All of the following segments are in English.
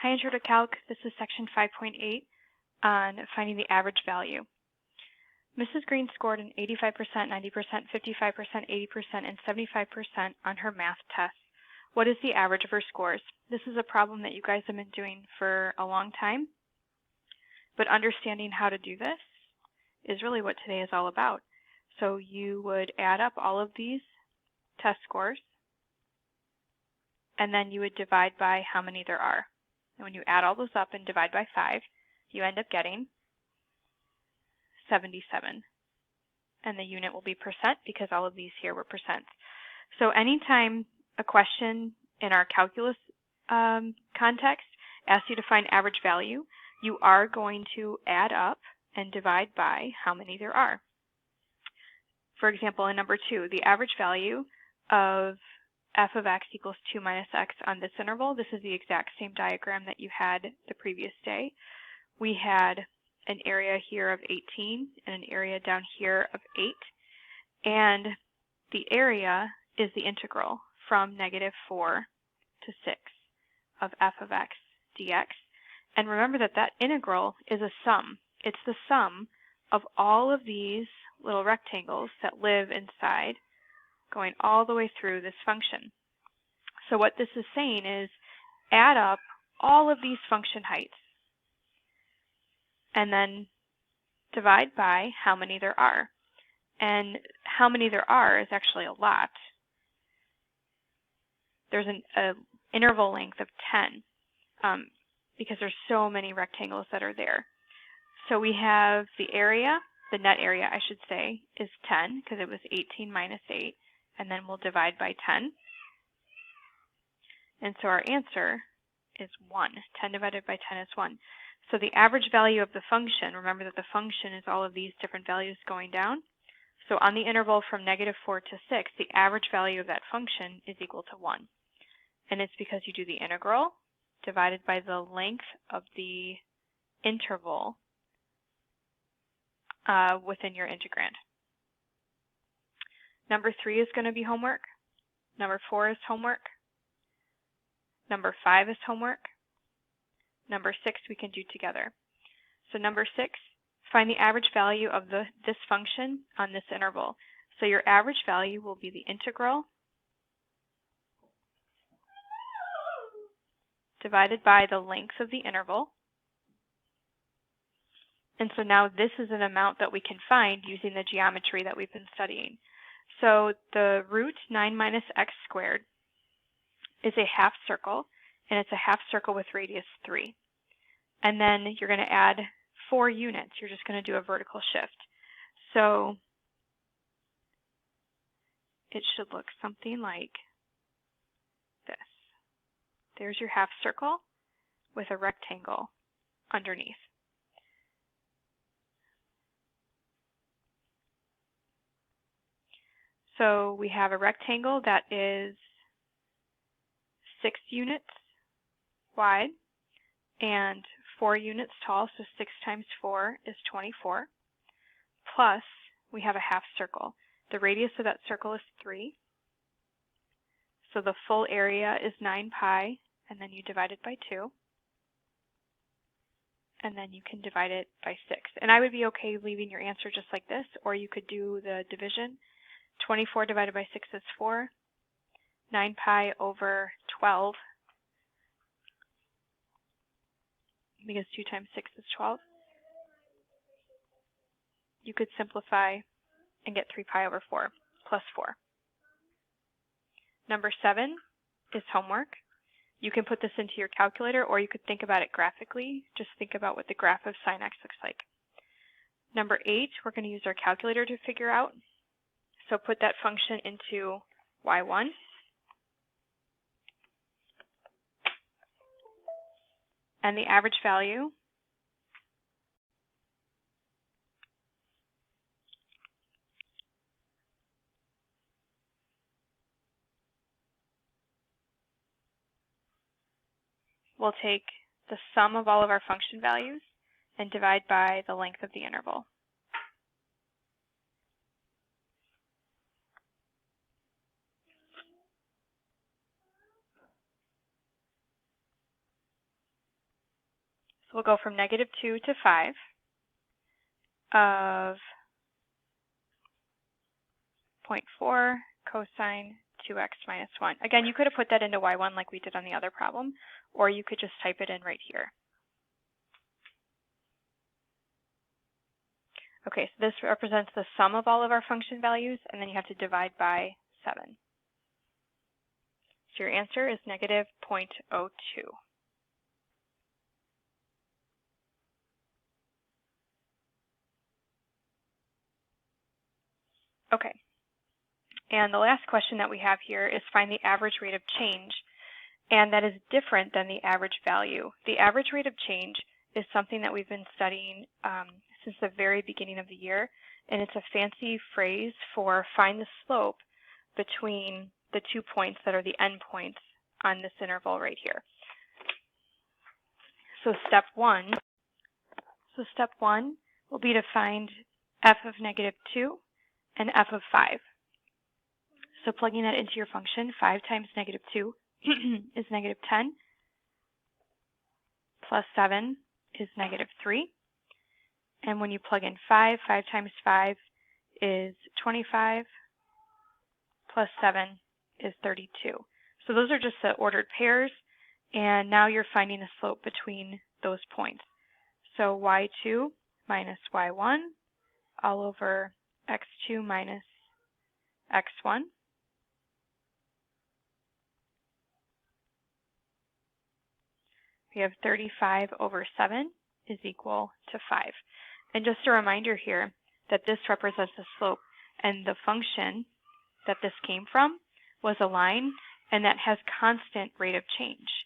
Hi, Intro to Calc. This is section 5.8 on finding the average value. Mrs. Green scored an 85%, 90%, 55%, 80%, and 75% on her math tests. What is the average of her scores? This is a problem that you guys have been doing for a long time, but understanding how to do this is really what today is all about. So you would add up all of these test scores, and then you would divide by how many there are. And when you add all those up and divide by 5, you end up getting 77. And the unit will be percent because all of these here were percents. So anytime a question in our calculus context asks you to find average value, you are going to add up and divide by how many there are. For example, in number 2, the average value of f of x equals 2 minus x on this interval. This is the exact same diagram that you had the previous day. We had an area here of 18 and an area down here of 8. And the area is the integral from -4 to 6 of f of x dx. And remember that that integral is a sum. It's the sum of all of these little rectangles that live inside, going all the way through this function. So what this is saying is add up all of these function heights and then divide by how many there are. And how many there are is actually a lot. There's an interval length of 10 because there's so many rectangles that are there. So we have the area, the net area I should say, is 10 because it was 18 minus 8, and then we'll divide by 10. And so our answer is 1. 10 divided by 10 is 1. So the average value of the function, remember that the function is all of these different values going down. So on the interval from -4 to 6, the average value of that function is equal to 1. And it's because you do the integral divided by the length of the interval within your integrand. Number 3 is going to be homework. Number 4 is homework. Number 5 is homework. Number 6 we can do together. So number 6, find the average value of this function on this interval. So your average value will be the integral divided by the length of the interval. And so now this is an amount that we can find using the geometry that we've been studying. So the root 9 minus x squared is a half circle, and it's a half circle with radius 3. And then you're going to add 4 units. You're just going to do a vertical shift. So it should look something like this. There's your half circle with a rectangle underneath. So we have a rectangle that is 6 units wide and 4 units tall, so 6 times 4 is 24. Plus, we have a half circle. The radius of that circle is 3. So the full area is 9 pi, and then you divide it by 2. And then you can divide it by 6. And I would be okay leaving your answer just like this, or you could do the division. 24 divided by 6 is 4. 9 pi over 12, because 2 times 6 is 12. You could simplify and get 3 pi over 4 plus 4. Number 7 is homework. You can put this into your calculator, or you could think about it graphically. Just think about what the graph of sine x looks like. Number 8, we're going to use our calculator to figure out. So put that function into y1. And the average value we'll take the sum of all of our function values and divide by the length of the interval. So we'll go from -2 to 5 of 0.4 cosine 2x minus 1. Again, you could have put that into y1 like we did on the other problem, or you could just type it in right here. Okay, so this represents the sum of all of our function values, and then you have to divide by 7. So your answer is -0.02. Okay, and the last question that we have here is find the average rate of change, and that is different than the average value. The average rate of change is something that we've been studying since the very beginning of the year, and it's a fancy phrase for find the slope between the 2 points that are the endpoints on this interval right here. So step one will be to find f of -2 and f of 5. So plugging that into your function, 5 times -2 is -10, plus 7 is -3. And when you plug in 5 times 5 is 25, plus 7 is 32. So those are just the ordered pairs, and now you're finding the slope between those points. So y2 minus y1 all over x2 minus x1. We have 35 over 7 is equal to 5. And just a reminder here that this represents the slope, and the function that this came from was a line, and that has constant rate of change.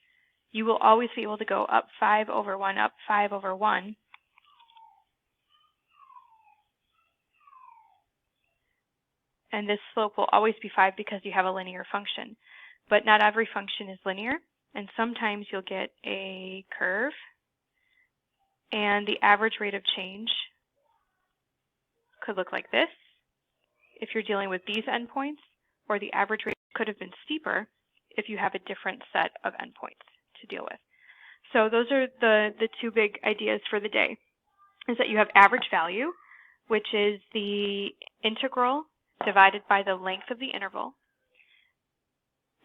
You will always be able to go up 5 over 1, up 5 over 1. And this slope will always be 5 because you have a linear function. But not every function is linear, and sometimes you'll get a curve, and the average rate of change could look like this if you're dealing with these endpoints, or the average rate could have been steeper if you have a different set of endpoints to deal with. So those are the two big ideas for the day, is that you have average value, which is the integral divided by the length of the interval.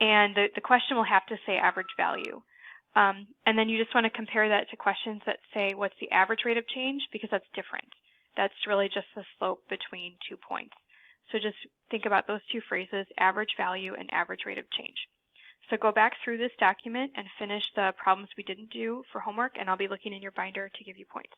And the question will have to say average value. And then you just want to compare that to questions that say what's the average rate of change, because that's different. That's really just the slope between 2 points. So just think about those two phrases, average value and average rate of change. So go back through this document and finish the problems we didn't do for homework, and I'll be looking in your binder to give you points.